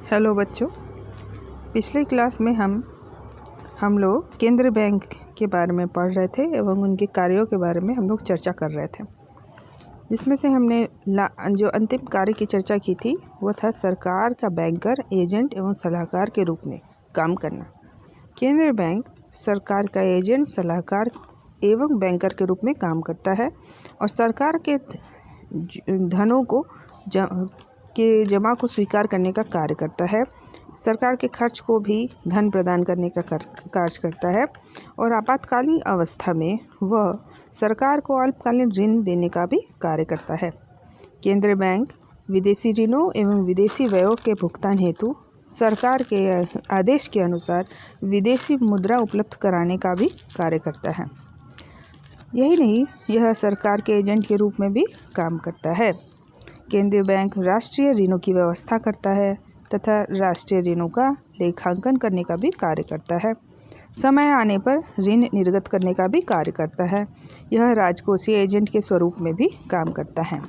Hello बच्चों, पिछले class में हम लोग केंद्रीय बैंक के बारे में पढ़ रहे थे एवं उनके कार्यों के बारे में हम लोग चर्चा कर रहे थे, जिसमें से हमने जो अंतिम कार्य की चर्चा की थी वो था सरकार का बैंकर, एजेंट एवं सलाहकार के रूप में काम करना। केंद्रीय बैंक सरकार का एजेंट, सलाहकार एवं बैंकर के रूप में काम करता है और सरकार के धनों को जमा को स्वीकार करने का कार्य करता है। सरकार के खर्च को भी धन प्रदान करने का कार्य करता है और आपातकालीन अवस्था में वह सरकार को अल्पकालीन ऋण देने का भी कार्य करता है। केंद्रीय बैंक विदेशी ऋणों एवं विदेशी व्ययों के भुगतान हेतु सरकार के आदेश के अनुसार विदेशी मुद्रा उपलब्ध कराने का भी कार्य करता है। यही नहीं, यह सरकार के एजेंट के रूप में भी काम करता है। केंद्रीय बैंक राष्ट्रीय ऋणों की व्यवस्था करता है तथा राष्ट्रीय ऋणों का लेखांकन करने का भी कार्य करता है। समय आने पर ऋण निर्गत करने का भी कार्य करता है। यह राजकोषीय एजेंट के स्वरूप में भी काम करता है।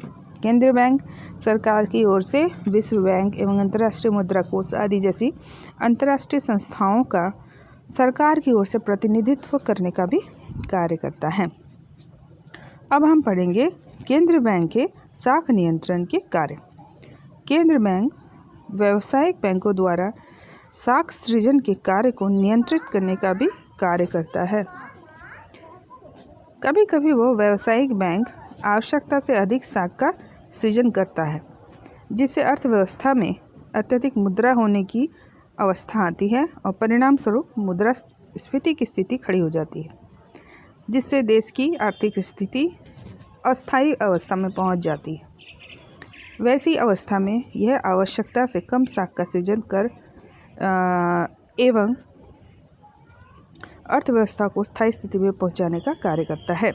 केंद्रीय बैंक सरकार की ओर से विश्व बैंक एवं अंतर्राष्ट्रीय मुद्रा कोष आदि जैसी अंतर्राष्ट्रीय संस्थाओं का सरकार की ओर से प्रतिनिधित्व करने का भी कार्य करता है। अब हम पढ़ेंगे केंद्रीय बैंक के साख नियंत्रण के कार्य। केंद्रीय बैंक व्यावसायिक बैंकों द्वारा साख सृजन के कार्य को नियंत्रित करने का भी कार्य करता है। कभी कभी वो व्यावसायिक बैंक आवश्यकता से अधिक साख का सृजन करता है, जिससे अर्थव्यवस्था में अत्यधिक मुद्रा होने की अवस्था आती है और परिणाम स्वरूप मुद्रास्फीति की स्थिति खड़ी हो जाती है, जिससे देश की आर्थिक स्थिति अस्थायी अवस्था में पहुंच जाती है। वैसी अवस्था में यह आवश्यकता से कम साख का सृजन कर एवं अर्थव्यवस्था को स्थायी स्थिति में पहुंचाने का कार्य करता है।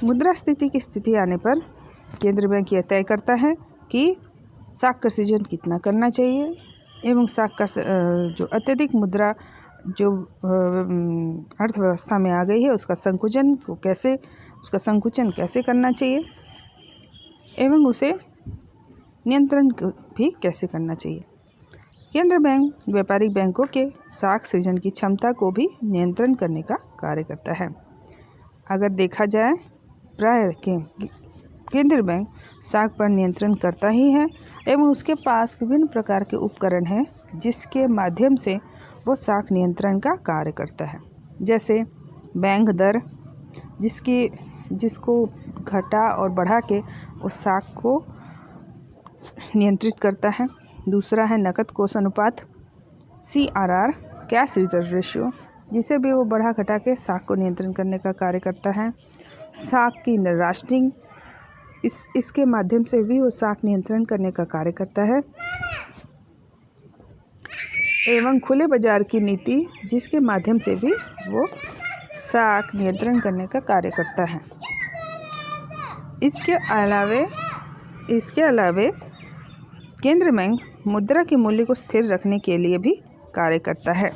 मुद्रास्फीति की स्थिति आने पर केंद्रीय बैंक यह तय करता है कि साख का सृजन कितना करना चाहिए एवं साख का जो अत्यधिक मुद्रा जो अर्थव्यवस्था में आ गई है उसका संकुचन कैसे करना चाहिए एवं उसे नियंत्रण भी कैसे करना चाहिए। केंद्रीय बैंक व्यापारिक बैंकों के साख सृजन की क्षमता को भी नियंत्रण करने का कार्य करता है। अगर देखा जाए, प्राय केंद्रीय बैंक साख पर नियंत्रण करता ही है एवं उसके पास विभिन्न प्रकार के उपकरण हैं जिसके माध्यम से वो साख नियंत्रण का कार्य करता है। जैसे बैंक दर, जिसको घटा और बढ़ा के उस साख को नियंत्रित करता है। दूसरा है नकद कोष अनुपात, CRR, कैश रिजर्व रेशियो, जिसे भी वो बढ़ा घटा के साख को नियंत्रण करने का कार्य करता है। साख की रास्टिंग, इसके माध्यम से भी वो साख नियंत्रण करने का कार्य करता है। एवं खुले बाजार की नीति, जिसके माध्यम से भी वो साख नियंत्रण करने का कार्य करता है। इसके अलावे केंद्रीय बैंक मुद्रा के मूल्य को स्थिर रखने के लिए भी कार्य करता है।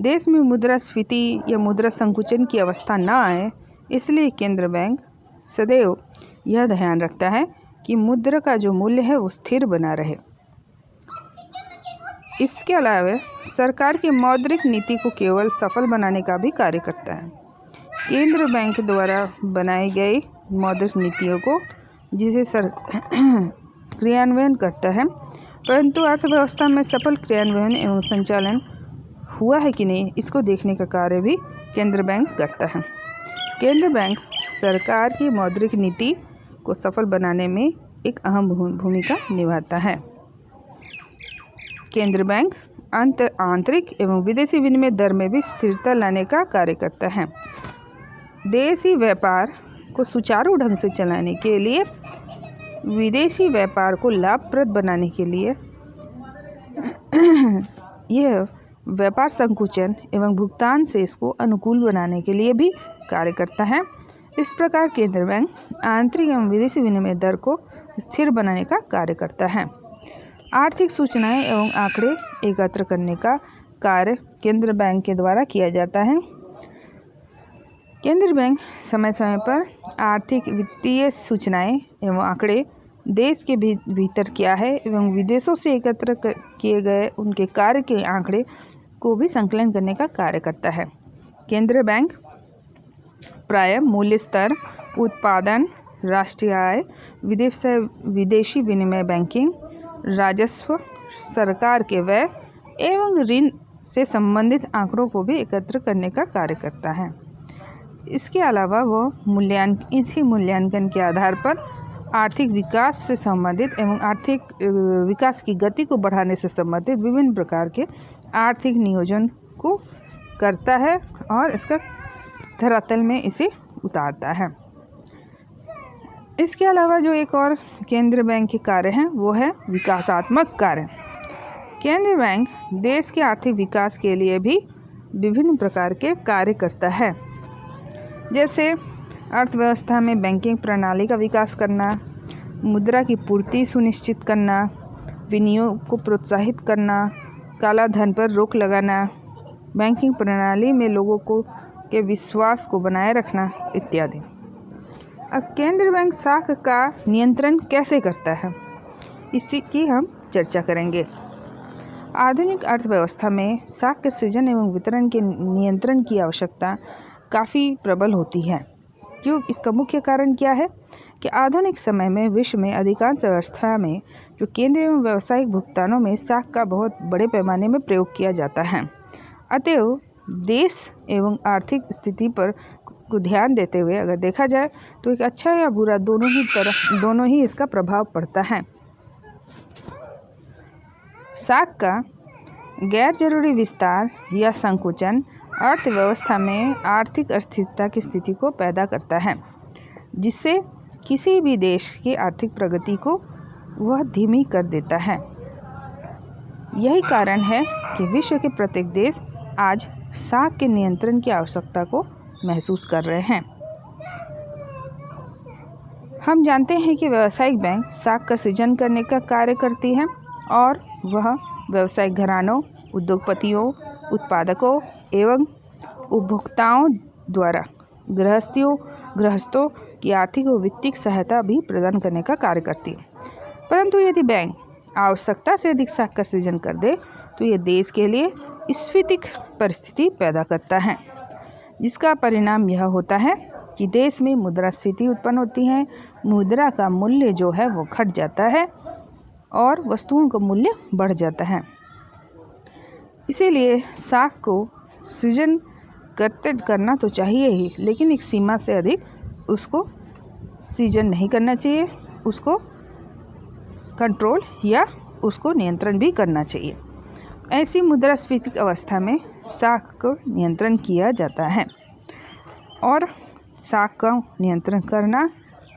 देश में मुद्रास्फीति या मुद्रा संकुचन की अवस्था न आए, इसलिए केंद्रीय बैंक सदैव यह ध्यान रखता है कि मुद्रा का जो मूल्य है वो स्थिर बना रहे। इसके अलावा सरकार की मौद्रिक नीति को केवल सफल बनाने का भी कार्य करता है। केंद्रीय बैंक द्वारा बनाई गई मौद्रिक नीतियों को जिसे क्रियान्वयन करता है, परंतु अर्थव्यवस्था में सफल क्रियान्वयन एवं संचालन हुआ है कि नहीं, इसको देखने का कार्य भी केंद्रीय बैंक करता है। केंद्रीय बैंक सरकार की मौद्रिक नीति को सफल बनाने में एक अहम भूमिका निभाता है। केंद्रीय बैंक आंतरिक एवं विदेशी विनिमय दर में भी स्थिरता लाने का कार्य करता है। देशी व्यापार को सुचारू ढंग से चलाने के लिए, विदेशी व्यापार को लाभप्रद बनाने के लिए यह व्यापार संकुचन एवं भुगतान से इसको अनुकूल बनाने के लिए भी कार्य करता है। इस प्रकार केंद्रीय बैंक आंतरिक एवं विदेशी विनिमय दर को स्थिर बनाने का कार्य करता है। आर्थिक सूचनाएं एवं आंकड़े एकत्र करने का कार्य केंद्रीय बैंक के द्वारा किया जाता है। केंद्रीय बैंक समय समय पर आर्थिक वित्तीय सूचनाएं एवं आंकड़े देश के भीतर क्या है एवं विदेशों से एकत्र किए गए उनके कार्य के आंकड़े को भी संकलन करने का कार्य करता है। केंद्रीय बैंक प्रायः मूल्य स्तर, उत्पादन, राष्ट्रीय आय, विदेशी विनिमय बैंकिंग, राजस्व, सरकार के व्यय एवं ऋण से संबंधित आंकड़ों को भी एकत्र करने का कार्य करता है। इसके अलावा वह इसी मूल्यांकन के आधार पर आर्थिक विकास से संबंधित एवं आर्थिक विकास की गति को बढ़ाने से संबंधित विभिन्न प्रकार के आर्थिक नियोजन को करता है और इसका धरातल में इसे उतारता है। इसके अलावा जो एक और केंद्रीय बैंक के कार्य हैं वो है विकासात्मक कार्य। केंद्रीय बैंक देश के आर्थिक विकास के लिए भी विभिन्न प्रकार के कार्य करता है, जैसे अर्थव्यवस्था में बैंकिंग प्रणाली का विकास करना, मुद्रा की पूर्ति सुनिश्चित करना, विनियोग को प्रोत्साहित करना, काला धन पर रोक लगाना, बैंकिंग प्रणाली में लोगों के विश्वास को बनाए रखना इत्यादि। अब केंद्रीय बैंक साख का नियंत्रण कैसे करता है, इसी की हम चर्चा करेंगे। आधुनिक अर्थव्यवस्था में साख के सृजन एवं वितरण के नियंत्रण की आवश्यकता काफ़ी प्रबल होती है। क्यों? इसका मुख्य कारण क्या है कि आधुनिक समय में विश्व में अधिकांश व्यवस्था में जो केंद्रीय एवं व्यावसायिक भुगतानों में साख का बहुत बड़े पैमाने में प्रयोग किया जाता है। अतएव देश एवं आर्थिक स्थिति पर को ध्यान देते हुए अगर देखा जाए तो एक अच्छा या बुरा दोनों ही इसका प्रभाव पड़ता है। साख का गैर जरूरी विस्तार या संकुचन अर्थव्यवस्था में आर्थिक अस्थिरता की स्थिति को पैदा करता है, जिससे किसी भी देश की आर्थिक प्रगति को वह धीमी कर देता है। यही कारण है कि विश्व के प्रत्येक देश आज साख के नियंत्रण की आवश्यकता को महसूस कर रहे हैं। हम जानते हैं कि व्यावसायिक बैंक साख का सृजन करने का कार्य करती है और वह व्यावसायिक घरानों, उद्योगपतियों, उत्पादकों एवं उपभोक्ताओं द्वारा गृहस्थों की आर्थिक और वित्तीय सहायता भी प्रदान करने का कार्य करती है। परंतु यदि बैंक आवश्यकता से अधिक साख का सृजन कर दे तो ये देश के लिए स्फीतिक परिस्थिति पैदा करता है, जिसका परिणाम यह होता है कि देश में मुद्रास्फीति उत्पन्न होती है। मुद्रा का मूल्य जो है वो घट जाता है और वस्तुओं का मूल्य बढ़ जाता है। इसीलिए साख को सृजन करना तो चाहिए ही, लेकिन एक सीमा से अधिक उसको सृजन नहीं करना चाहिए, उसको कंट्रोल या उसको नियंत्रण भी करना चाहिए। ऐसी मुद्रास्फीति अवस्था में साख को नियंत्रण किया जाता है और साख का नियंत्रण करना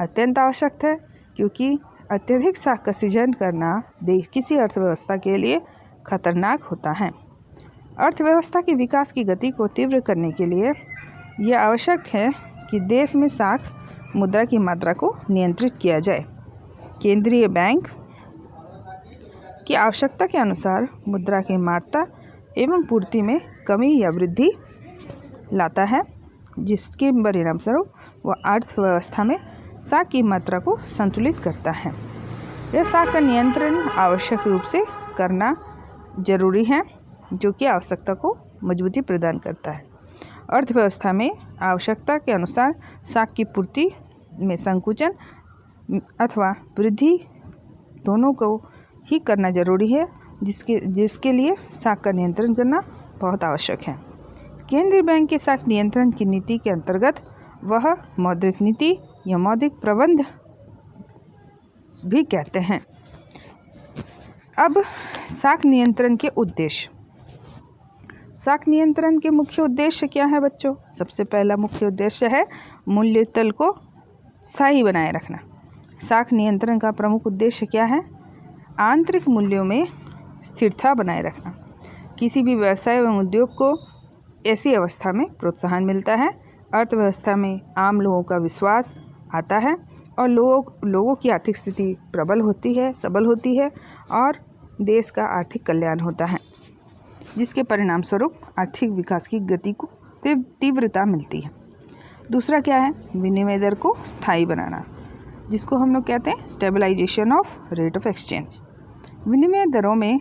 अत्यंत आवश्यक है, क्योंकि अत्यधिक साख का सृजन करना देश किसी अर्थव्यवस्था के लिए खतरनाक होता है। अर्थव्यवस्था के विकास की गति को तीव्र करने के लिए यह आवश्यक है कि देश में साख मुद्रा की मात्रा को नियंत्रित किया जाए। केंद्रीय बैंक की आवश्यकता के अनुसार मुद्रा की मात्रा एवं पूर्ति में कमी या वृद्धि लाता है, जिसके परिणाम स्वरूप वह अर्थव्यवस्था में साख की मात्रा को संतुलित करता है। यह साख का नियंत्रण आवश्यक रूप से करना जरूरी है, जो कि आवश्यकता को मजबूती प्रदान करता है। अर्थव्यवस्था में आवश्यकता के अनुसार साख की पूर्ति में संकुचन अथवा वृद्धि दोनों को ही करना जरूरी है, जिसके लिए साख का नियंत्रण करना बहुत आवश्यक है। केंद्रीय बैंक के साख नियंत्रण की नीति के अंतर्गत वह मौद्रिक नीति या मौद्रिक प्रबंध भी कहते हैं। अब साख नियंत्रण के उद्देश्य। साख नियंत्रण के मुख्य उद्देश्य क्या है बच्चों? सबसे पहला मुख्य उद्देश्य है मूल्य तल को स्थायी बनाए रखना। साख नियंत्रण का प्रमुख उद्देश्य क्या है? आंतरिक मूल्यों में स्थिरता बनाए रखना। किसी भी व्यवसाय एवं उद्योग को ऐसी अवस्था में प्रोत्साहन मिलता है, अर्थव्यवस्था में आम लोगों का विश्वास आता है और लोगों की आर्थिक स्थिति प्रबल होती है, सबल होती है और देश का आर्थिक कल्याण होता है, जिसके परिणाम स्वरूप आर्थिक विकास की गति को तीव्रता मिलती है। दूसरा क्या है? विनिमय दर को स्थायी बनाना। जिसको हम लोग कहते हैं stabilisation of rate of exchange. विनिमय दरों में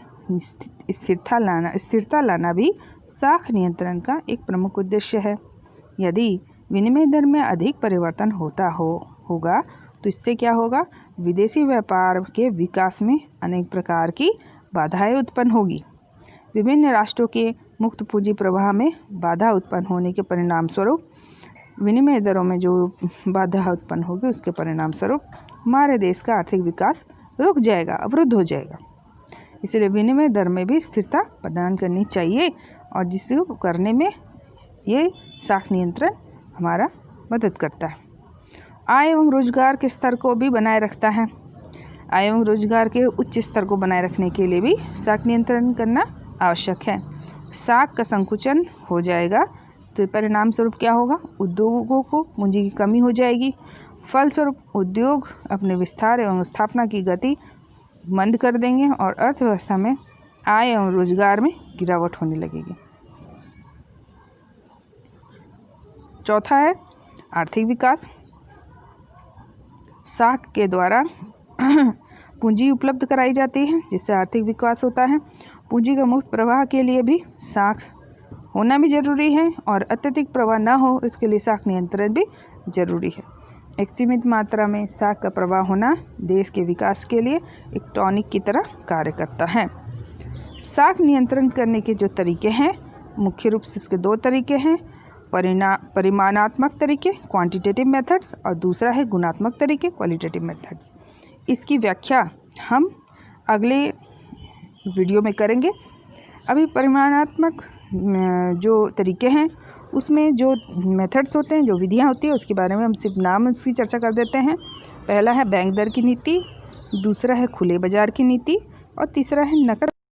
स्थिरता लाना भी साख नियंत्रण का एक प्रमुख उद्देश्य है। यदि विनिमय दर में अधिक परिवर्तन होगा तो इससे क्या होगा, विदेशी व्यापार के विकास में अनेक प्रकार की बाधाएं उत्पन्न होगी। विभिन्न राष्ट्रों के मुक्त पूंजी प्रवाह में बाधा उत्पन्न होने के परिणाम स्वरूप, विनिमय दरों में जो बाधा उत्पन्न होगी उसके परिणाम स्वरूप हमारे देश का आर्थिक विकास रुक जाएगा, अवरुद्ध हो जाएगा। इसलिए विनिमय दर में भी स्थिरता प्रदान करनी चाहिए और जिसको करने में ये साख नियंत्रण हमारा मदद करता है। आय एवं रोजगार के स्तर को भी बनाए रखता है। आय एवं रोजगार के उच्च स्तर को बनाए रखने के लिए भी साख नियंत्रण करना आवश्यक है। साख का संकुचन हो जाएगा तो परिणाम स्वरूप क्या होगा, उद्योगों को पूंजी की कमी हो जाएगी। फलस्वरूप उद्योग अपने विस्तार एवं स्थापना की गति मंद कर देंगे और अर्थव्यवस्था में आय एवं रोजगार में गिरावट होने लगेगी। चौथा है आर्थिक विकास। साख के द्वारा पूंजी उपलब्ध कराई जाती है जिससे आर्थिक विकास होता है। पूंजी का मुक्त प्रवाह के लिए भी साख होना भी जरूरी है और अत्यधिक प्रवाह न हो इसके लिए साख नियंत्रण भी जरूरी है। एक सीमित मात्रा में साख का प्रवाह होना देश के विकास के लिए एक टॉनिक की तरह कार्य करता है। साख नियंत्रण करने के जो तरीके हैं, मुख्य रूप से उसके 2 तरीके हैं, परिमाणात्मक तरीके क्वांटिटेटिव मेथड्स और दूसरा है गुणात्मक तरीके क्वालिटेटिव मेथड्स। इसकी व्याख्या हम अगले वीडियो में करेंगे। अभी परिमाणात्मक जो तरीके हैं उसमें जो मेथड्स होते हैं, जो विधियां होती हैं, उसके बारे में हम सिर्फ नाम उसकी चर्चा कर देते हैं। पहला है बैंक दर की नीति, दूसरा है खुले बाजार की नीति और तीसरा है नकद